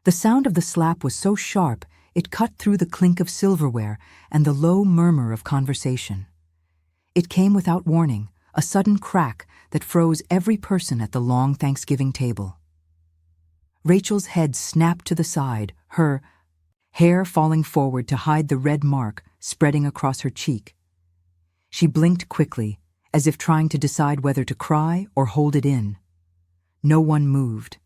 The sound of the slap was so sharp it cut through the clink of silverware and the low murmur of conversation. It came without warning, a sudden crack that froze every person at the long Thanksgiving table. Rachel's head snapped to the side, her hair falling forward to hide the red mark spreading across her cheek. She blinked quickly, as if trying to decide whether to cry or hold it in. No one moved.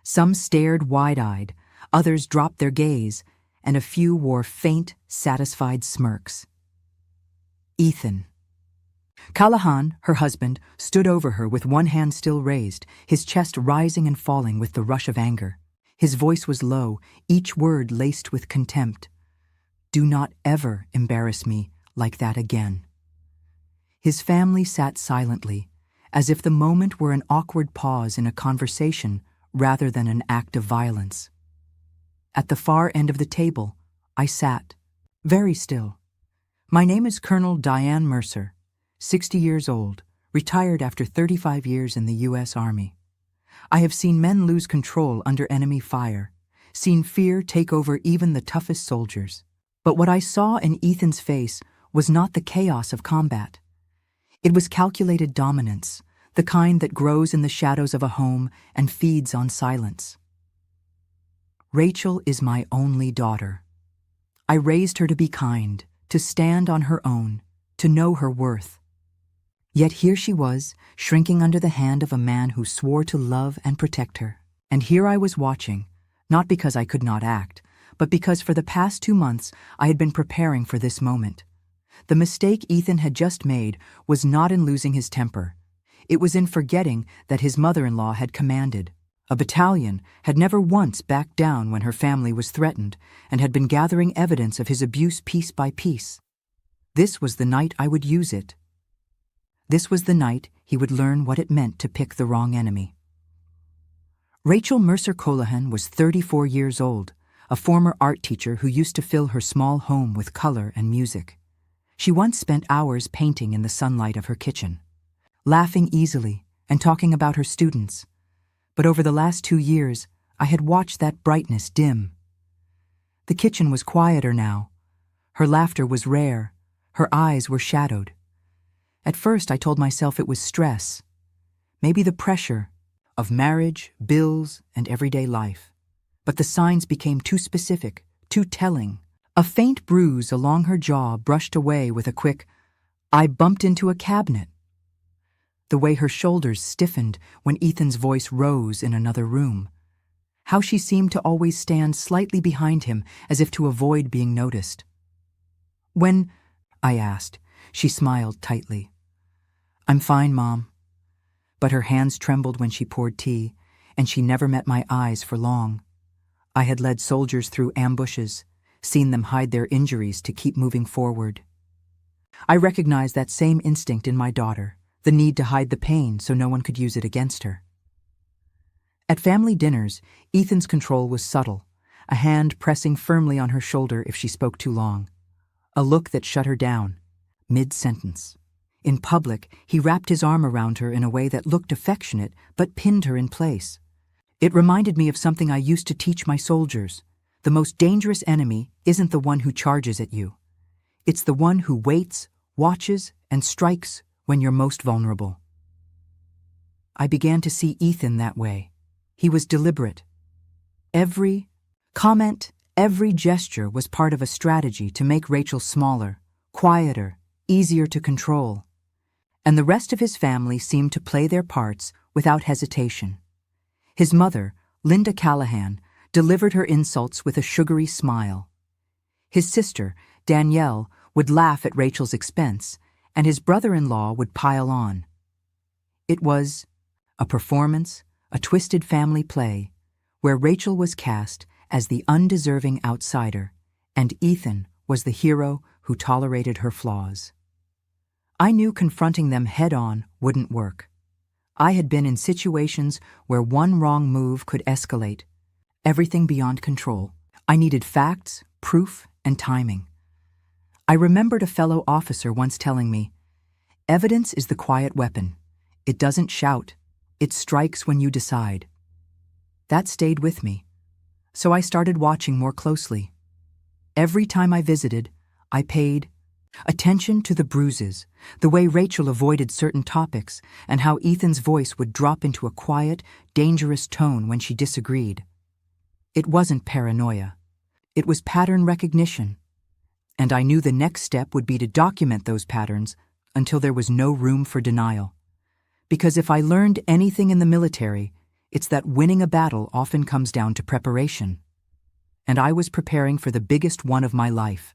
Some stared wide-eyed, others dropped their gaze, and a few wore faint, satisfied smirks. Ethan. Callahan, her husband, stood over her with one hand still raised, his chest rising and falling with the rush of anger. His voice was low, each word laced with contempt. "Do not ever embarrass me like that again." His family sat silently, as if the moment were an awkward pause in a conversation rather than an act of violence. At the far end of the table, I sat, very still. My name is Colonel Diane Mercer, 60 years old, retired after 35 years in the U.S. Army. I have seen men lose control under enemy fire, seen fear take over even the toughest soldiers. But what I saw in Ethan's face was not the chaos of combat. It was calculated dominance, the kind that grows in the shadows of a home and feeds on silence. Rachel is my only daughter. I raised her to be kind, to stand on her own, to know her worth. Yet here she was, shrinking under the hand of a man who swore to love and protect her. And here I was watching, not because I could not act, but because for the past 2 months I had been preparing for this moment. The mistake Ethan had just made was not in losing his temper. It was in forgetting that his mother-in-law had commanded. A battalion had never once backed down when her family was threatened and had been gathering evidence of his abuse piece by piece. This was the night I would use it. This was the night he would learn what it meant to pick the wrong enemy. Rachel Mercer Callahan was 34 years old, a former art teacher who used to fill her small home with color and music. She once spent hours painting in the sunlight of her kitchen, laughing easily and talking about her students. But over the last 2 years, I had watched that brightness dim. The kitchen was quieter now. Her laughter was rare. Her eyes were shadowed. At first, I told myself it was stress, maybe the pressure of marriage, bills, and everyday life. But the signs became too specific, too telling. A faint bruise along her jaw brushed away with a quick, "I bumped into a cabinet." The way her shoulders stiffened when Ethan's voice rose in another room. How she seemed to always stand slightly behind him as if to avoid being noticed. "When?" I asked. She smiled tightly. "I'm fine, Mom." But her hands trembled when she poured tea, and she never met my eyes for long. I had led soldiers through ambushes, seen them hide their injuries to keep moving forward. I recognized that same instinct in my daughter, the need to hide the pain so no one could use it against her. At family dinners, Ethan's control was subtle, a hand pressing firmly on her shoulder if she spoke too long, a look that shut her down, mid-sentence. In public, he wrapped his arm around her in a way that looked affectionate but pinned her in place. It reminded me of something I used to teach my soldiers. The most dangerous enemy isn't the one who charges at you. It's the one who waits, watches, and strikes when you're most vulnerable. I began to see Ethan that way. He was deliberate. Every comment, every gesture was part of a strategy to make Rachel smaller, quieter, easier to control. And the rest of his family seemed to play their parts without hesitation. His mother, Linda Callahan, delivered her insults with a sugary smile. His sister, Danielle, would laugh at Rachel's expense, and his brother-in-law would pile on. It was a performance, a twisted family play, where Rachel was cast as the undeserving outsider, and Ethan was the hero who tolerated her flaws. I knew confronting them head-on wouldn't work. I had been in situations where one wrong move could escalate, everything beyond control. I needed facts, proof, and timing. I remembered a fellow officer once telling me, "Evidence is the quiet weapon. It doesn't shout. It strikes when you decide." That stayed with me. so I started watching more closely. Every time I visited, I paid attention to the bruises, the way Rachel avoided certain topics, and how Ethan's voice would drop into a quiet, dangerous tone when she disagreed. It wasn't paranoia. It was pattern recognition. And I knew the next step would be to document those patterns until there was no room for denial. Because if I learned anything in the military, it's that winning a battle often comes down to preparation. And I was preparing for the biggest one of my life.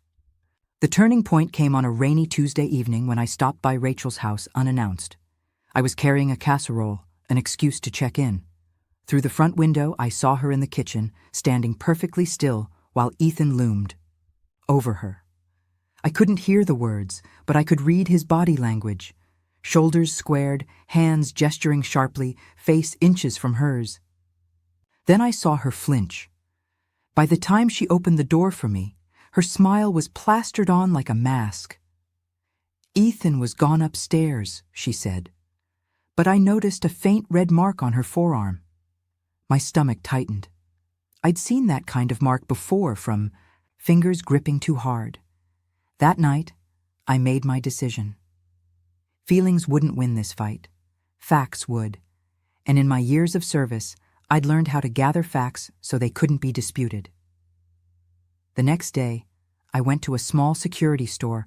The turning point came on a rainy Tuesday evening when I stopped by Rachel's house unannounced. I was carrying a casserole, an excuse to check in. Through the front window, I saw her in the kitchen, standing perfectly still while Ethan loomed over her. I couldn't hear the words, but I could read his body language. Shoulders squared, hands gesturing sharply, face inches from hers. Then I saw her flinch. By the time she opened the door for me, her smile was plastered on like a mask. "Ethan was gone upstairs," she said. But I noticed a faint red mark on her forearm. My stomach tightened. I'd seen that kind of mark before from fingers gripping too hard. That night, I made my decision. Feelings wouldn't win this fight. Facts would. And in my years of service, I'd learned how to gather facts so they couldn't be disputed. The next day, I went to a small security store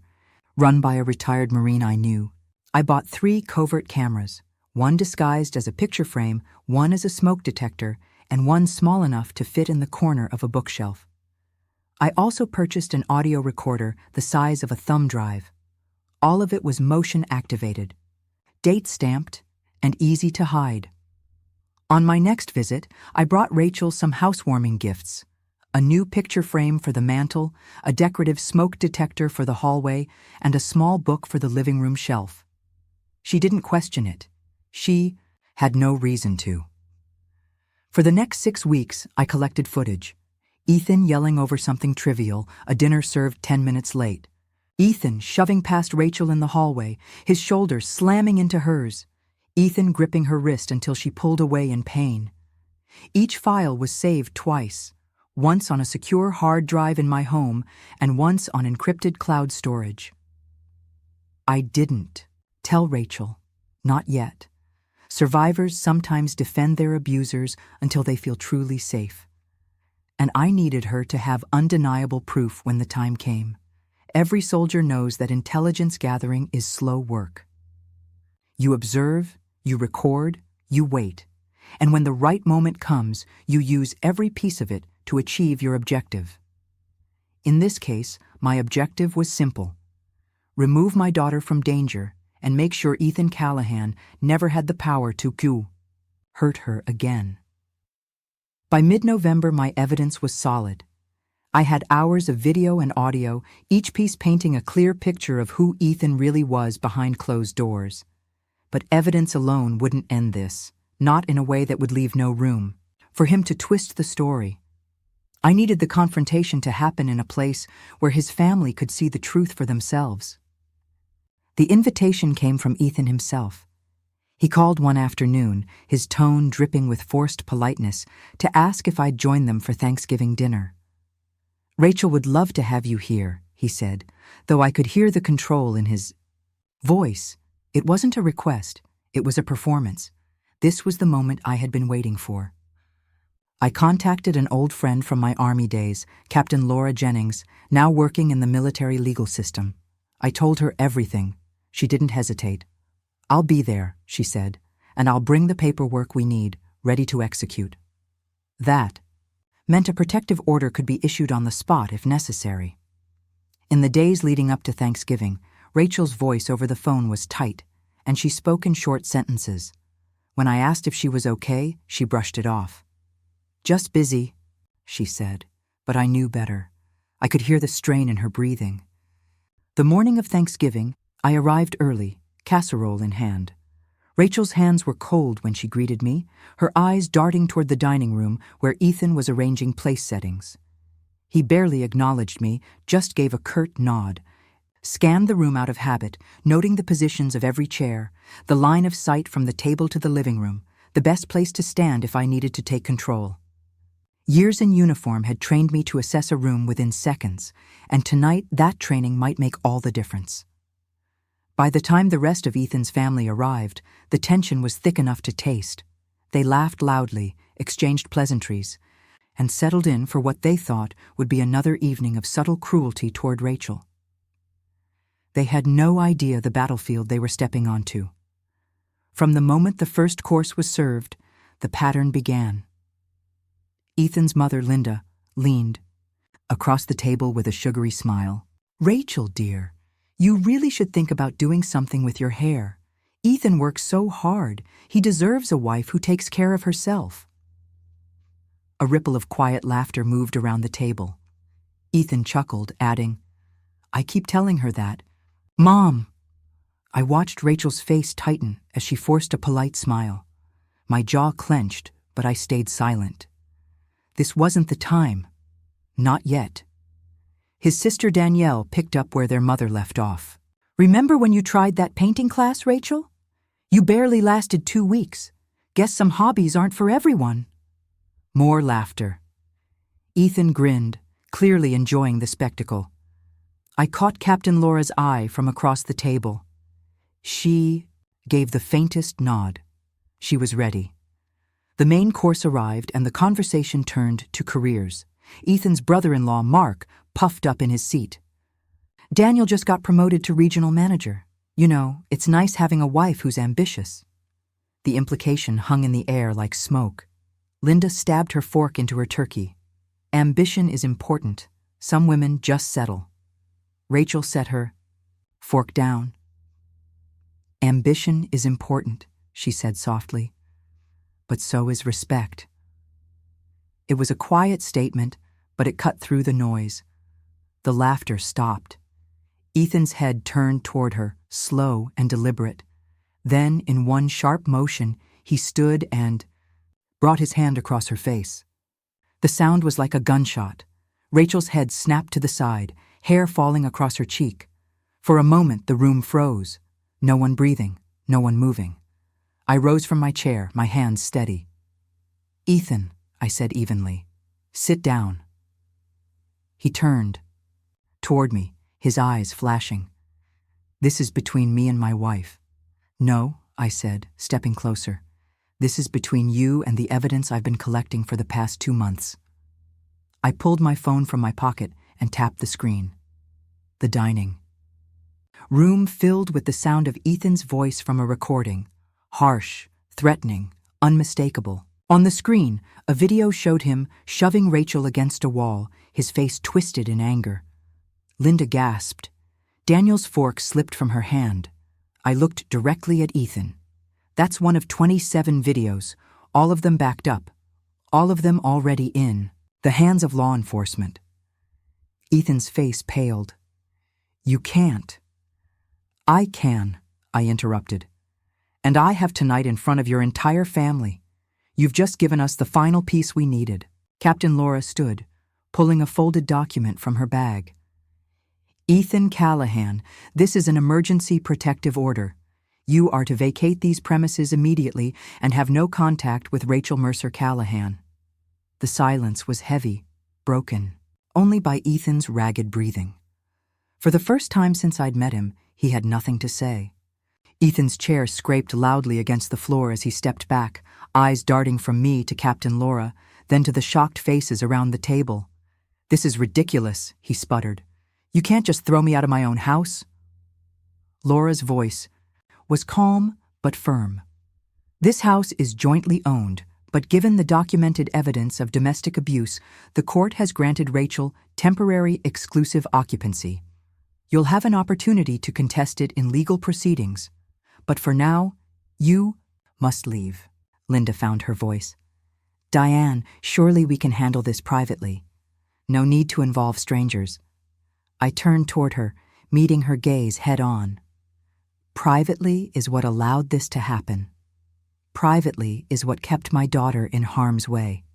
run by a retired Marine I knew. I bought 3 covert cameras, one disguised as a picture frame, one as a smoke detector, and one small enough to fit in the corner of a bookshelf. I also purchased an audio recorder the size of a thumb drive. All of it was motion-activated, date-stamped, and easy to hide. On my next visit, I brought Rachel some housewarming gifts: a new picture frame for the mantel, a decorative smoke detector for the hallway, and a small book for the living room shelf. She didn't question it. She had no reason to. For the next 6 weeks, I collected footage. Ethan yelling over something trivial, a dinner served 10 minutes late. Ethan shoving past Rachel in the hallway, his shoulder slamming into hers. Ethan gripping her wrist until she pulled away in pain. Each file was saved twice, once on a secure hard drive in my home and once on encrypted cloud storage. I didn't tell Rachel, not yet. Survivors sometimes defend their abusers until they feel truly safe. And I needed her to have undeniable proof when the time came. Every soldier knows that intelligence gathering is slow work. You observe, you record, you wait, and when the right moment comes, you use every piece of it to achieve your objective. In this case, my objective was simple: remove my daughter from danger and make sure Ethan Callahan never had the power to hurt her again. By mid-November, my evidence was solid. I had hours of video and audio, each piece painting a clear picture of who Ethan really was behind closed doors. But evidence alone wouldn't end this, not in a way that would leave no room for him to twist the story. I needed the confrontation to happen in a place where his family could see the truth for themselves. The invitation came from Ethan himself. He called one afternoon, his tone dripping with forced politeness, to ask if I'd join them for Thanksgiving dinner. "Rachel would love to have you here," he said, though I could hear the control in his voice. It wasn't a request, it was a performance. This was the moment I had been waiting for. I contacted an old friend from my Army days, Captain Laura Jennings, now working in the military legal system. I told her everything. She didn't hesitate. "I'll be there," she said, "and I'll bring the paperwork we need, ready to execute." That meant a protective order could be issued on the spot if necessary. In the days leading up to Thanksgiving, Rachel's voice over the phone was tight, and she spoke in short sentences. When I asked if she was okay, she brushed it off. "Just busy," she said, but I knew better. I could hear the strain in her breathing. The morning of Thanksgiving, I arrived early, casserole in hand. Rachel's hands were cold when she greeted me, her eyes darting toward the dining room where Ethan was arranging place settings. He barely acknowledged me, just gave a curt nod, scanned the room out of habit, noting the positions of every chair, the line of sight from the table to the living room, the best place to stand if I needed to take control. Years in uniform had trained me to assess a room within seconds, and tonight that training might make all the difference. By the time the rest of Ethan's family arrived, the tension was thick enough to taste. They laughed loudly, exchanged pleasantries, and settled in for what they thought would be another evening of subtle cruelty toward Rachel. They had no idea the battlefield they were stepping onto. From the moment the first course was served, the pattern began. Ethan's mother, Linda, leaned across the table with a sugary smile. "Rachel, dear, you really should think about doing something with your hair. Ethan works so hard. He deserves a wife who takes care of herself." A ripple of quiet laughter moved around the table. Ethan chuckled, adding, "I keep telling her that. Mom!" I watched Rachel's face tighten as she forced a polite smile. My jaw clenched, but I stayed silent. This wasn't the time. Not yet. His sister Danielle picked up where their mother left off. "Remember when you tried that painting class, Rachel? You barely lasted 2 weeks. Guess some hobbies aren't for everyone." More laughter. Ethan grinned, clearly enjoying the spectacle. I caught Captain Laura's eye from across the table. She gave the faintest nod. She was ready. The main course arrived and the conversation turned to careers. Ethan's brother-in-law, Mark, puffed up in his seat. "Daniel just got promoted to regional manager. You know, it's nice having a wife who's ambitious." The implication hung in the air like smoke. Linda stabbed her fork into her turkey. Ambition is important. Some women just settle. Rachel set her fork down. "Ambition is important," she said softly. "But so is respect." It was a quiet statement, but it cut through the noise. The laughter stopped. Ethan's head turned toward her, slow and deliberate. Then, in one sharp motion, he stood and brought his hand across her face. The sound was like a gunshot. Rachel's head snapped to the side, hair falling across her cheek. For a moment, the room froze. No one breathing, no one moving. I rose from my chair, my hands steady. "Ethan," I said evenly, "sit down." He turned toward me, his eyes flashing. "This is between me and my wife." "No," I said, stepping closer. "This is between you and the evidence I've been collecting for the past 2 months." I pulled my phone from my pocket and tapped the screen. The dining room filled with the sound of Ethan's voice from a recording. Harsh, threatening, unmistakable. On the screen, a video showed him shoving Rachel against a wall, his face twisted in anger. Linda gasped. Daniel's fork slipped from her hand. I looked directly at Ethan. That's one of 27 videos, all of them backed up, all of them already in the hands of law enforcement. Ethan's face paled. "You can't." "I can," I interrupted. "And I have tonight in front of your entire family. You've just given us the final piece we needed." Captain Laura stood, pulling a folded document from her bag. "Ethan Callahan, this is an emergency protective order. You are to vacate these premises immediately and have no contact with Rachel Mercer Callahan." The silence was heavy, broken, only by Ethan's ragged breathing. For the first time since I'd met him, he had nothing to say. Ethan's chair scraped loudly against the floor as he stepped back, eyes darting from me to Captain Laura, then to the shocked faces around the table. "This is ridiculous," he sputtered. "You can't just throw me out of my own house." Laura's voice was calm but firm. "This house is jointly owned, but given the documented evidence of domestic abuse, the court has granted Rachel temporary exclusive occupancy. You'll have an opportunity to contest it in legal proceedings. But for now, you must leave." Linda found her voice. "Diane, surely we can handle this privately. No need to involve strangers." I turned toward her, meeting her gaze head on. Privately is what allowed this to happen. Privately is what kept my daughter in harm's way.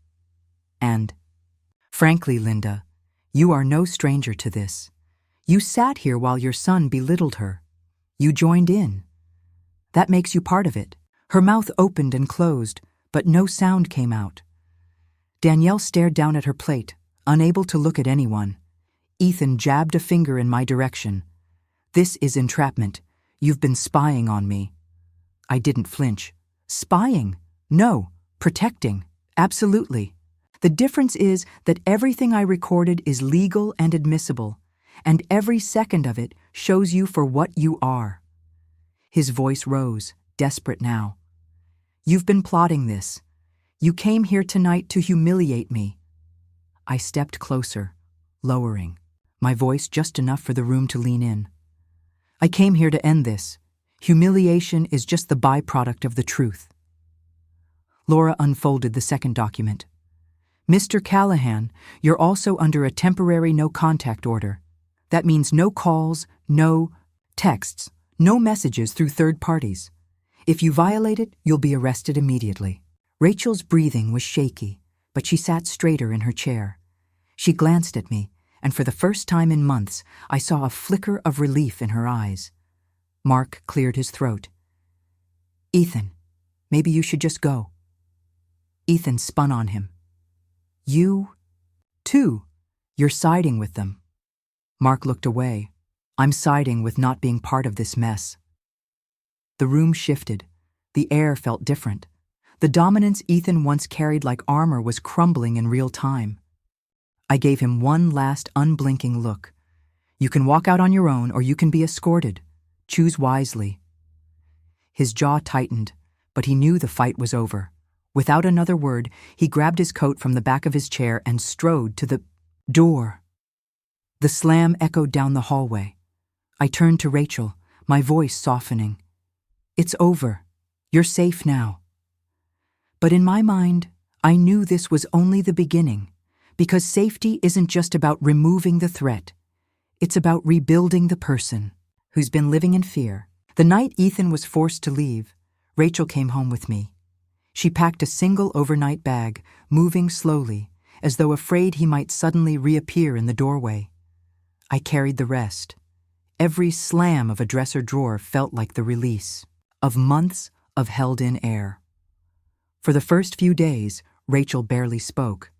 And, frankly, Linda, you are no stranger to this. You sat here while your son belittled her. You joined in. That makes you part of it." Her mouth opened and closed, but no sound came out. Danielle stared down at her plate, unable to look at anyone. Ethan jabbed a finger in my direction. "This is entrapment. You've been spying on me." I didn't flinch. Spying? No. Protecting? Absolutely. The difference is that everything I recorded is legal and admissible, and every second of it shows you for what you are. His voice rose, desperate now. "You've been plotting this. You came here tonight to humiliate me." I stepped closer, lowering, my voice just enough for the room to lean in. "I came here to end this. Humiliation is just the byproduct of the truth." Laura unfolded the second document. "Mr. Callahan, you're also under a temporary no-contact order. That means no calls, no texts, no messages through third parties. If you violate it, you'll be arrested immediately." Rachel's breathing was shaky, but she sat straighter in her chair. She glanced at me, and for the first time in months, I saw a flicker of relief in her eyes. Mark cleared his throat. "Ethan, maybe you should just go." Ethan spun on him. "You, too, you're siding with them." Mark looked away. "I'm siding with not being part of this mess." The room shifted. The air felt different. The dominance Ethan once carried like armor was crumbling in real time. I gave him one last unblinking look. "You can walk out on your own or you can be escorted. Choose wisely." His jaw tightened, but he knew the fight was over. Without another word, he grabbed his coat from the back of his chair and strode to the door. The slam echoed down the hallway. I turned to Rachel, my voice softening. "It's over. You're safe now." But in my mind, I knew this was only the beginning, because safety isn't just about removing the threat. It's about rebuilding the person who's been living in fear. The night Ethan was forced to leave, Rachel came home with me. She packed a single overnight bag, moving slowly, as though afraid he might suddenly reappear in the doorway. I carried the rest. Every slam of a dresser drawer felt like the release of months of held-in air. For the first few days, Rachel barely spoke.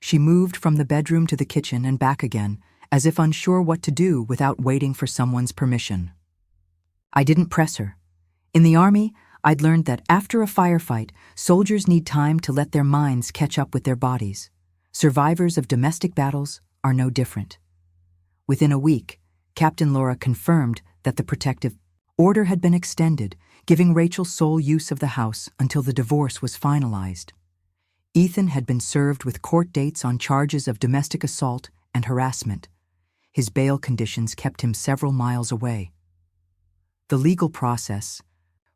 She moved from the bedroom to the kitchen and back again, as if unsure what to do without waiting for someone's permission. I didn't press her. In the Army, I'd learned that after a firefight, soldiers need time to let their minds catch up with their bodies. Survivors of domestic battles are no different. Within a week, Captain Laura confirmed that the protective order had been extended, giving Rachel sole use of the house until the divorce was finalized. Ethan had been served with court dates on charges of domestic assault and harassment. His bail conditions kept him several miles away. The legal process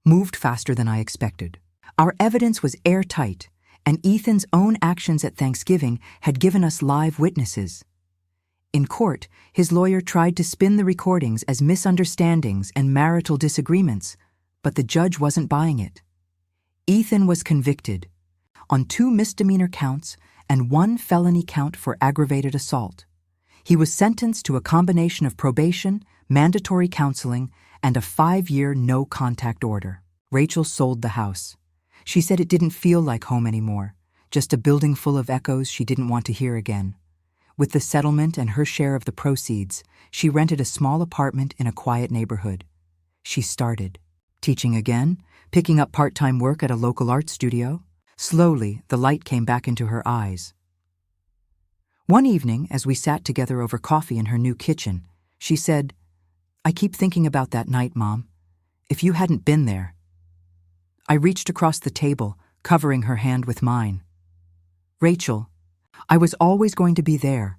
moved faster than I expected. Our evidence was airtight, and Ethan's own actions at Thanksgiving had given us live witnesses. In court, his lawyer tried to spin the recordings as misunderstandings and marital disagreements, but the judge wasn't buying it. Ethan was convicted on 2 misdemeanor counts and 1 felony count for aggravated assault. He was sentenced to a combination of probation, mandatory counseling, and a 5-year no-contact order. Rachel sold the house. She said it didn't feel like home anymore, just a building full of echoes she didn't want to hear again. With the settlement and her share of the proceeds, she rented a small apartment in a quiet neighborhood. She started teaching again, picking up part-time work at a local art studio. Slowly, the light came back into her eyes. One evening, as we sat together over coffee in her new kitchen, she said, "I keep thinking about that night, Mom. If you hadn't been there." I reached across the table, covering her hand with mine. "Rachel, I was always going to be there.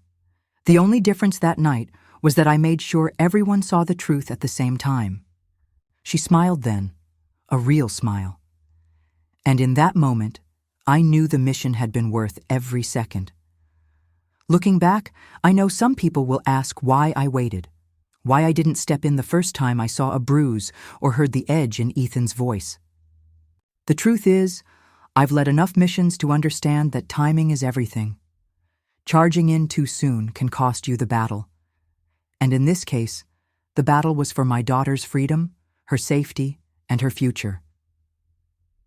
The only difference that night was that I made sure everyone saw the truth at the same time." She smiled then, a real smile. And in that moment, I knew the mission had been worth every second. Looking back, I know some people will ask why I waited, why I didn't step in the first time I saw a bruise or heard the edge in Ethan's voice. The truth is, I've led enough missions to understand that timing is everything. Charging in too soon can cost you the battle. And in this case, the battle was for my daughter's freedom, her safety, and her future.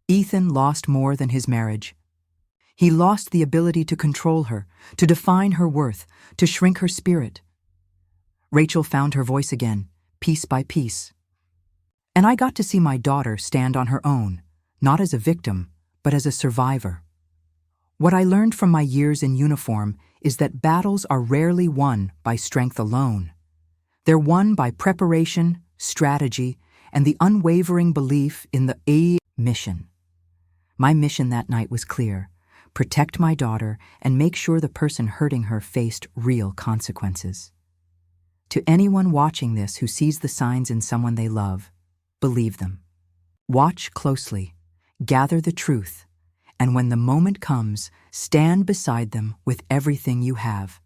Ethan lost more than his marriage. He lost the ability to control her, to define her worth, to shrink her spirit. Rachel found her voice again, piece by piece. And I got to see my daughter stand on her own, not as a victim, but as a survivor. What I learned from my years in uniform is that battles are rarely won by strength alone. They're won by preparation, strategy, and the unwavering belief in the mission. My mission that night was clear: protect my daughter and make sure the person hurting her faced real consequences. To anyone watching this who sees the signs in someone they love, believe them. Watch closely, gather the truth, and when the moment comes, stand beside them with everything you have.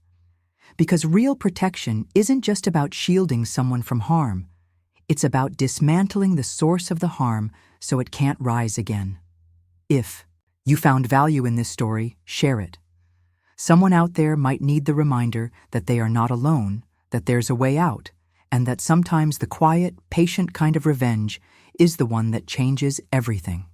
Because real protection isn't just about shielding someone from harm. It's about dismantling the source of the harm so it can't rise again. If you found value in this story, share it. Someone out there might need the reminder that they are not alone, that there's a way out, and that sometimes the quiet, patient kind of revenge is the one that changes everything.